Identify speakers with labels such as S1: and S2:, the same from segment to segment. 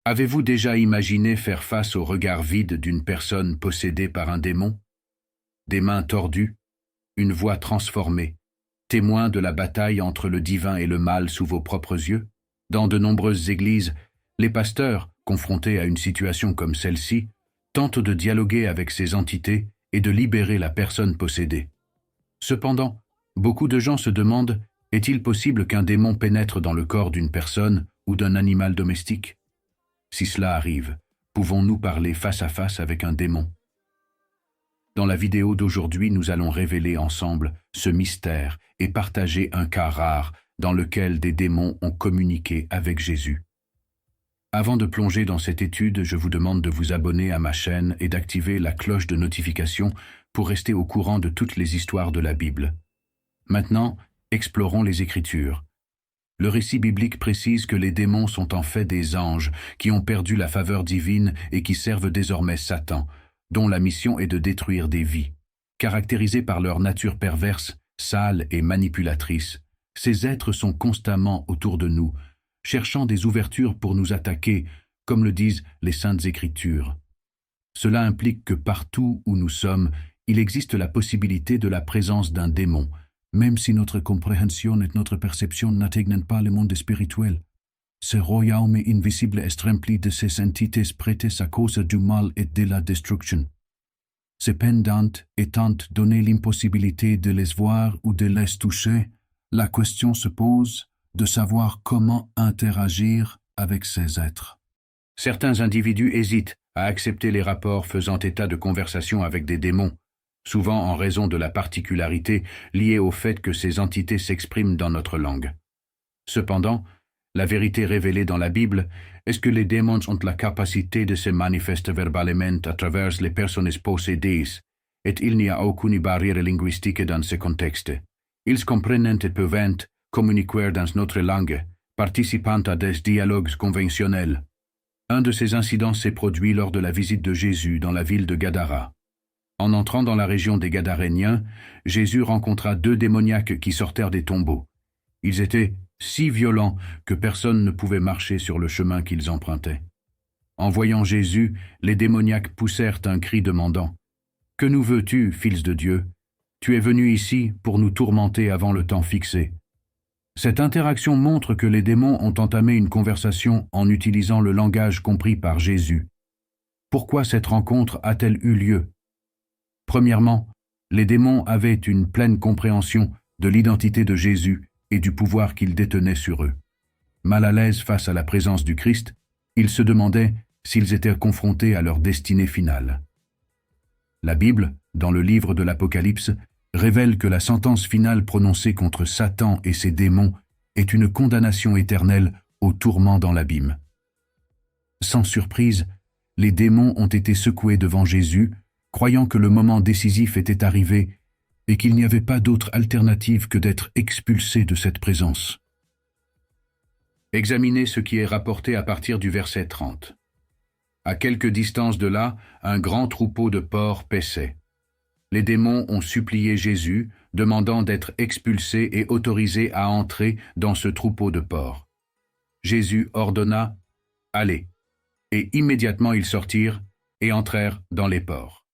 S1: Avez-vous déjà imaginé faire face au regard vide d'une personne possédée par un démon? Des mains tordues, une voix transformée, témoin de la bataille entre le divin et le mal sous vos propres yeux? Dans de nombreuses églises, les pasteurs, confrontés à une situation comme celle-ci, tentent de dialoguer avec ces entités et de libérer la personne possédée. Cependant, beaucoup de gens se demandent, est-il possible qu'un démon pénètre dans le corps d'une personne ou d'un animal domestique? Si cela arrive, pouvons-nous parler face à face avec un démon? Dans la vidéo d'aujourd'hui, nous allons révéler ensemble ce mystère et partager un cas rare dans lequel des démons ont communiqué avec Jésus. Avant de plonger dans cette étude, je vous demande de vous abonner à ma chaîne et d'activer la cloche de notification pour rester au courant de toutes les histoires de la Bible. Maintenant, explorons les Écritures. Le récit biblique précise que les démons sont en fait des anges qui ont perdu la faveur divine et qui servent désormais Satan, dont la mission est de détruire des vies. Caractérisés par leur nature perverse, sale et manipulatrice, ces êtres sont constamment autour de nous, cherchant des ouvertures pour nous attaquer, comme le disent les Saintes Écritures. Cela implique que partout où nous sommes, il existe la possibilité de la présence d'un démon, même si notre compréhension et notre perception n'atteignent pas le monde spirituel. Ce royaume invisible est rempli de ces entités prêtes à cause du mal et de la destruction. Cependant, étant donné l'impossibilité de les voir ou de les toucher, la question se pose de savoir comment interagir avec ces êtres. Certains individus hésitent à accepter les rapports faisant état de conversation avec des démons, souvent en raison de la particularité liée au fait que ces entités s'expriment dans notre langue. Cependant, la vérité révélée dans la Bible est que les démons ont la capacité de se manifester verbalement à travers les personnes possédées, et il n'y a aucune barrière linguistique dans ce contexte. Ils comprennent et peuvent communiquer dans notre langue, participant à des dialogues conventionnels. Un de ces incidents s'est produit lors de la visite de Jésus dans la ville de Gadara. En entrant dans la région des Gadaréniens, Jésus rencontra 2 démoniaques qui sortirent des tombeaux. Ils étaient si violents que personne ne pouvait marcher sur le chemin qu'ils empruntaient. En voyant Jésus, les démoniaques poussèrent un cri demandant « Que nous veux-tu, fils de Dieu? Tu es venu ici pour nous tourmenter avant le temps fixé. » Cette interaction montre que les démons ont entamé une conversation en utilisant le langage compris par Jésus. Pourquoi cette rencontre a-t-elle eu lieu? Premièrement, les démons avaient une pleine compréhension de l'identité de Jésus et du pouvoir qu'il détenait sur eux. Mal à l'aise face à la présence du Christ, ils se demandaient s'ils étaient confrontés à leur destinée finale. La Bible, dans le livre de l'Apocalypse, révèle que la sentence finale prononcée contre Satan et ses démons est une condamnation éternelle au tourment dans l'abîme. Sans surprise, les démons ont été secoués devant Jésus, croyant que le moment décisif était arrivé et qu'il n'y avait pas d'autre alternative que d'être expulsés de cette présence. Examinez ce qui est rapporté à partir du verset 30. À quelque distance de là, un grand troupeau de porcs paissait. Les démons ont supplié Jésus, demandant d'être expulsés et autorisés à entrer dans ce troupeau de porcs. Jésus ordonna « Allez !» et immédiatement ils sortirent et entrèrent dans les porcs.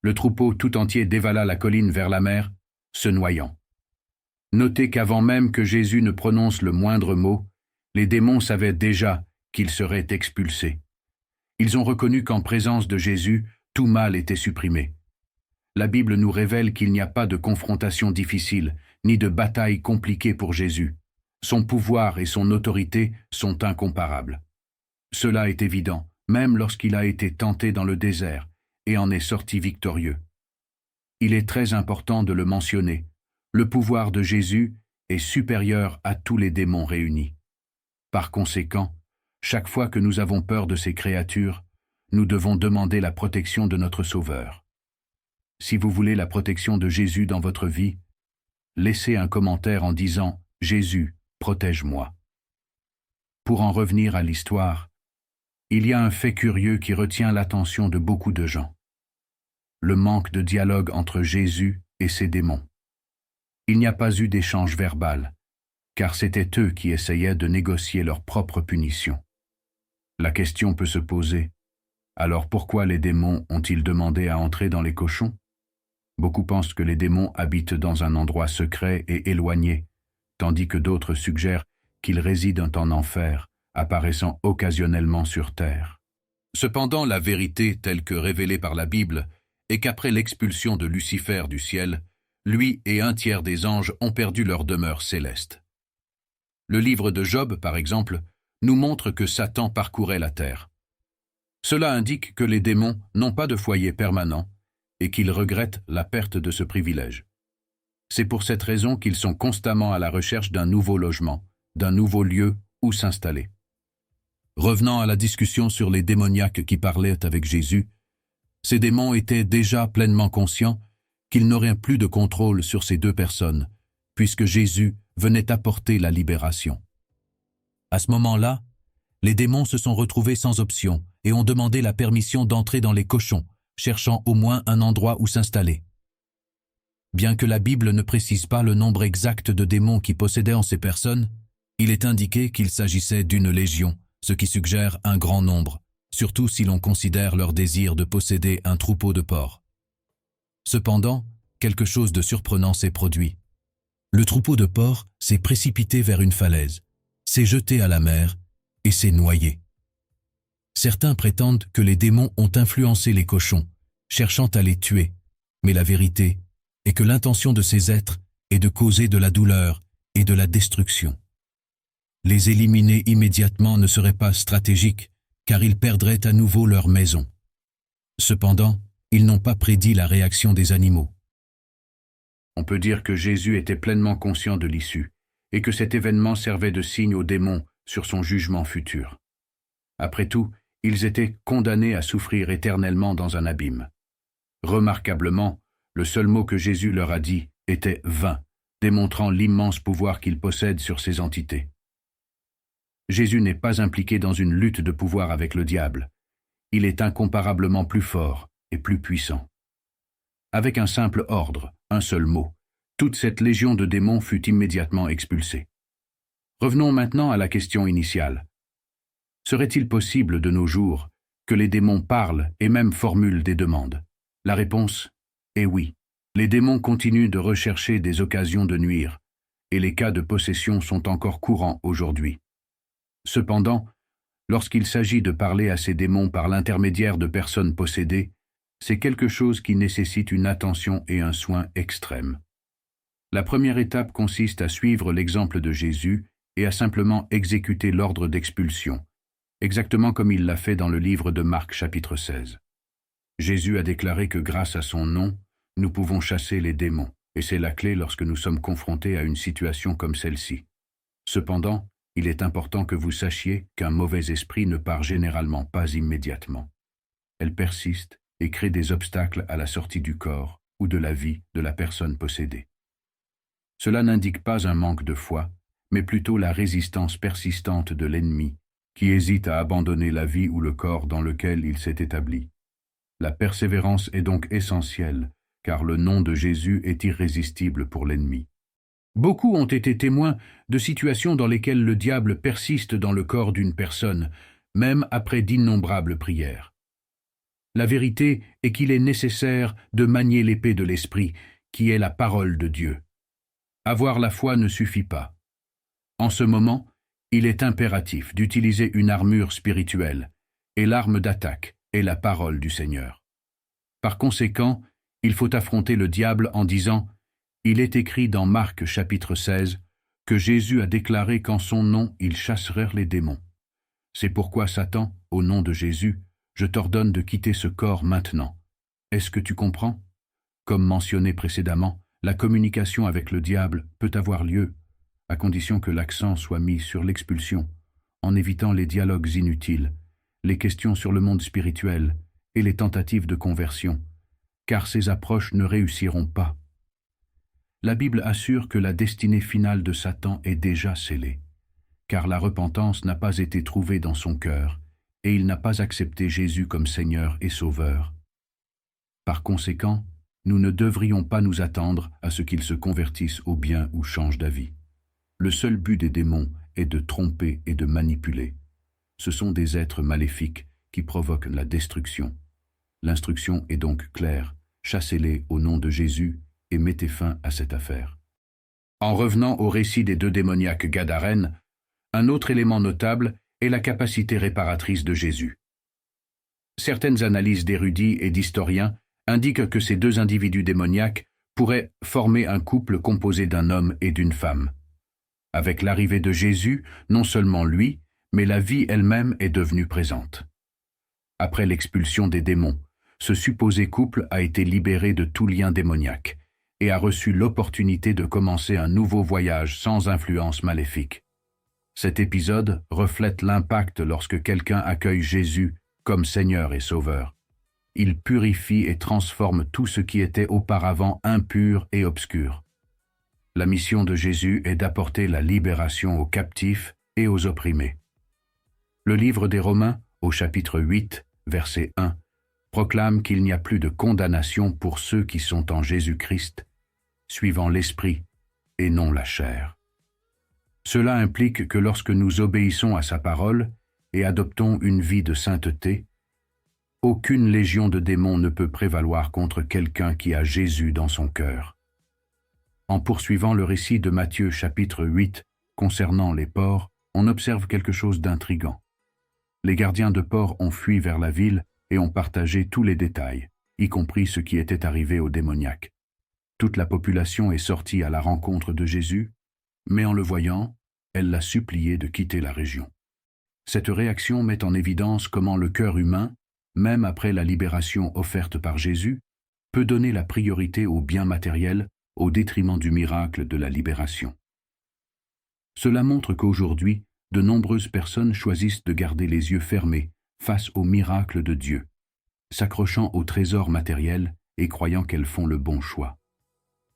S1: Le troupeau tout entier dévala la colline vers la mer, se noyant. Notez qu'avant même que Jésus ne prononce le moindre mot, les démons savaient déjà qu'ils seraient expulsés. Ils ont reconnu qu'en présence de Jésus, tout mal était supprimé. La Bible nous révèle qu'il n'y a pas de confrontation difficile, ni de bataille compliquée pour Jésus. Son pouvoir et son autorité sont incomparables. Cela est évident, même lorsqu'il a été tenté dans le désert, et en est sorti victorieux. Il est très important de le mentionner. Le pouvoir de Jésus est supérieur à tous les démons réunis. Par conséquent, chaque fois que nous avons peur de ces créatures, nous devons demander la protection de notre Sauveur. Si vous voulez la protection de Jésus dans votre vie, laissez un commentaire en disant « Jésus, protège-moi ». Pour en revenir à l'histoire, il y a un fait curieux qui retient l'attention de beaucoup de gens. Le manque de dialogue entre Jésus et ses démons. Il n'y a pas eu d'échange verbal, car c'était eux qui essayaient de négocier leur propre punition. La question peut se poser. Alors pourquoi les démons ont-ils demandé à entrer dans les cochons? Beaucoup pensent que les démons habitent dans un endroit secret et éloigné, tandis que d'autres suggèrent qu'ils résident en enfer, apparaissant occasionnellement sur terre. Cependant, la vérité, telle que révélée par la Bible, est qu'après l'expulsion de Lucifer du ciel, lui et un tiers des anges ont perdu leur demeure céleste. Le livre de Job, par exemple, nous montre que Satan parcourait la terre. Cela indique que les démons n'ont pas de foyer permanent et qu'ils regrettent la perte de ce privilège. C'est pour cette raison qu'ils sont constamment à la recherche d'un nouveau logement, d'un nouveau lieu où s'installer. Revenant à la discussion sur les démoniaques qui parlaient avec Jésus, ces démons étaient déjà pleinement conscients qu'ils n'auraient plus de contrôle sur ces deux personnes, puisque Jésus venait apporter la libération. À ce moment-là, les démons se sont retrouvés sans option et ont demandé la permission d'entrer dans les cochons, cherchant au moins un endroit où s'installer. Bien que la Bible ne précise pas le nombre exact de démons qui possédaient en ces personnes, il est indiqué qu'il s'agissait d'une légion, ce qui suggère un grand nombre, surtout si l'on considère leur désir de posséder un troupeau de porcs. Cependant, quelque chose de surprenant s'est produit. Le troupeau de porcs s'est précipité vers une falaise, s'est jeté à la mer et s'est noyé. Certains prétendent que les démons ont influencé les cochons, cherchant à les tuer, mais la vérité est que l'intention de ces êtres est de causer de la douleur et de la destruction. Les éliminer immédiatement ne serait pas stratégique, car ils perdraient à nouveau leur maison. Cependant, ils n'ont pas prédit la réaction des animaux. On peut dire que Jésus était pleinement conscient de l'issue, et que cet événement servait de signe aux démons sur son jugement futur. Après tout, ils étaient condamnés à souffrir éternellement dans un abîme. Remarquablement, le seul mot que Jésus leur a dit était « vain », démontrant l'immense pouvoir qu'il possède sur ces entités. Jésus n'est pas impliqué dans une lutte de pouvoir avec le diable. Il est incomparablement plus fort et plus puissant. Avec un simple ordre, un seul mot, toute cette légion de démons fut immédiatement expulsée. Revenons maintenant à la question initiale. Serait-il possible de nos jours que les démons parlent et même formulent des demandes? La réponse est oui. Les démons continuent de rechercher des occasions de nuire, et les cas de possession sont encore courants aujourd'hui. Cependant, lorsqu'il s'agit de parler à ces démons par l'intermédiaire de personnes possédées, c'est quelque chose qui nécessite une attention et un soin extrêmes. La première étape consiste à suivre l'exemple de Jésus et à simplement exécuter l'ordre d'expulsion, exactement comme il l'a fait dans le livre de Marc chapitre 16. Jésus a déclaré que grâce à son nom, nous pouvons chasser les démons, et c'est la clé lorsque nous sommes confrontés à une situation comme celle-ci. Cependant, il est important que vous sachiez qu'un mauvais esprit ne part généralement pas immédiatement. Elle persiste et crée des obstacles à la sortie du corps ou de la vie de la personne possédée. Cela n'indique pas un manque de foi, mais plutôt la résistance persistante de l'ennemi qui hésite à abandonner la vie ou le corps dans lequel il s'est établi. La persévérance est donc essentielle, car le nom de Jésus est irrésistible pour l'ennemi. Beaucoup ont été témoins de situations dans lesquelles le diable persiste dans le corps d'une personne, même après d'innombrables prières. La vérité est qu'il est nécessaire de manier l'épée de l'esprit, qui est la parole de Dieu. Avoir la foi ne suffit pas. En ce moment, il est impératif d'utiliser une armure spirituelle, et l'arme d'attaque est la parole du Seigneur. Par conséquent, il faut affronter le diable en disant « Il est écrit dans Marc chapitre 16 que Jésus a déclaré qu'en son nom il chasserait les démons. C'est pourquoi Satan, au nom de Jésus, je t'ordonne de quitter ce corps maintenant. Est-ce que tu comprends? Comme mentionné précédemment, la communication avec le diable peut avoir lieu, à condition que l'accent soit mis sur l'expulsion, en évitant les dialogues inutiles, les questions sur le monde spirituel et les tentatives de conversion, car ces approches ne réussiront pas. La Bible assure que la destinée finale de Satan est déjà scellée, car la repentance n'a pas été trouvée dans son cœur, et il n'a pas accepté Jésus comme Seigneur et Sauveur. Par conséquent, nous ne devrions pas nous attendre à ce qu'ils se convertissent au bien ou changent d'avis. Le seul but des démons est de tromper et de manipuler. Ce sont des êtres maléfiques qui provoquent la destruction. L'instruction est donc claire, chassez-les au nom de Jésus et mettez fin à cette affaire. En revenant au récit des deux démoniaques gadarènes, un autre élément notable est la capacité réparatrice de Jésus. Certaines analyses d'érudits et d'historiens indiquent que ces deux individus démoniaques pourraient former un couple composé d'un homme et d'une femme. Avec l'arrivée de Jésus, non seulement lui, mais la vie elle-même est devenue présente. Après l'expulsion des démons, ce supposé couple a été libéré de tout lien démoniaque et a reçu l'opportunité de commencer un nouveau voyage sans influence maléfique. Cet épisode reflète l'impact lorsque quelqu'un accueille Jésus comme Seigneur et Sauveur. Il purifie et transforme tout ce qui était auparavant impur et obscur. La mission de Jésus est d'apporter la libération aux captifs et aux opprimés. Le livre des Romains, au chapitre 8, verset 1, proclame qu'il n'y a plus de condamnation pour ceux qui sont en Jésus-Christ, suivant l'Esprit et non la chair. Cela implique que lorsque nous obéissons à sa parole et adoptons une vie de sainteté, aucune légion de démons ne peut prévaloir contre quelqu'un qui a Jésus dans son cœur. En poursuivant le récit de Matthieu chapitre 8 concernant les porcs, on observe quelque chose d'intrigant. Les gardiens de porcs ont fui vers la ville et ont partagé tous les détails, y compris ce qui était arrivé aux démoniaques. Toute la population est sortie à la rencontre de Jésus, mais en le voyant, elle l'a supplié de quitter la région. Cette réaction met en évidence comment le cœur humain, même après la libération offerte par Jésus, peut donner la priorité au bien matériel au détriment du miracle de la libération. Cela montre qu'aujourd'hui, de nombreuses personnes choisissent de garder les yeux fermés face au miracle de Dieu, s'accrochant au trésor matériel et croyant qu'elles font le bon choix.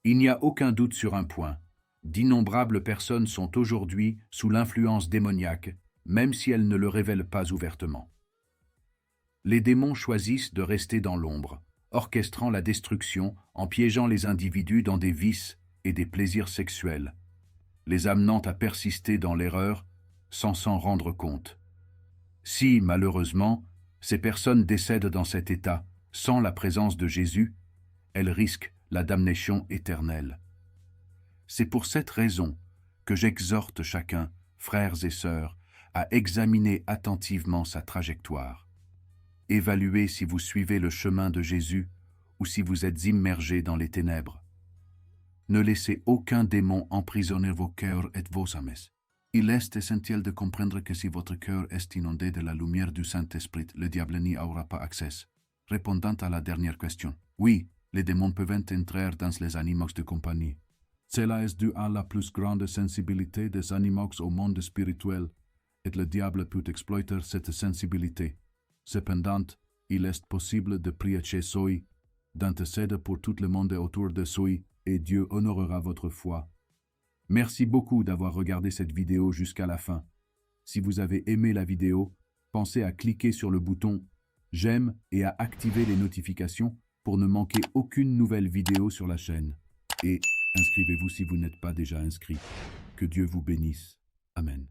S1: Il n'y a aucun doute sur un point. D'innombrables personnes sont aujourd'hui sous l'influence démoniaque, même si elles ne le révèlent pas ouvertement. Les démons choisissent de rester dans l'ombre, orchestrant la destruction en piégeant les individus dans des vices et des plaisirs sexuels, les amenant à persister dans l'erreur sans s'en rendre compte. Si, malheureusement, ces personnes décèdent dans cet état sans la présence de Jésus, elles risquent la damnation éternelle. C'est pour cette raison que j'exhorte chacun, frères et sœurs, à examiner attentivement sa trajectoire. Évaluez si vous suivez le chemin de Jésus ou si vous êtes immergés dans les ténèbres. Ne laissez aucun démon emprisonner vos cœurs et vos âmes. Il est essentiel de comprendre que si votre cœur est inondé de la lumière du Saint-Esprit, le diable n'y aura pas accès. Répondant à la dernière question, oui, les démons peuvent entrer dans les animaux de compagnie. Cela est dû à la plus grande sensibilité des animaux au monde spirituel, et le diable peut exploiter cette sensibilité. Cependant, il est possible de prier chez soi, d'intercéder pour tout le monde autour de soi, et Dieu honorera votre foi. Merci beaucoup d'avoir regardé cette vidéo jusqu'à la fin. Si vous avez aimé la vidéo, pensez à cliquer sur le bouton « J'aime » et à activer les notifications pour ne manquer aucune nouvelle vidéo sur la chaîne. Et inscrivez-vous si vous n'êtes pas déjà inscrit. Que Dieu vous bénisse. Amen.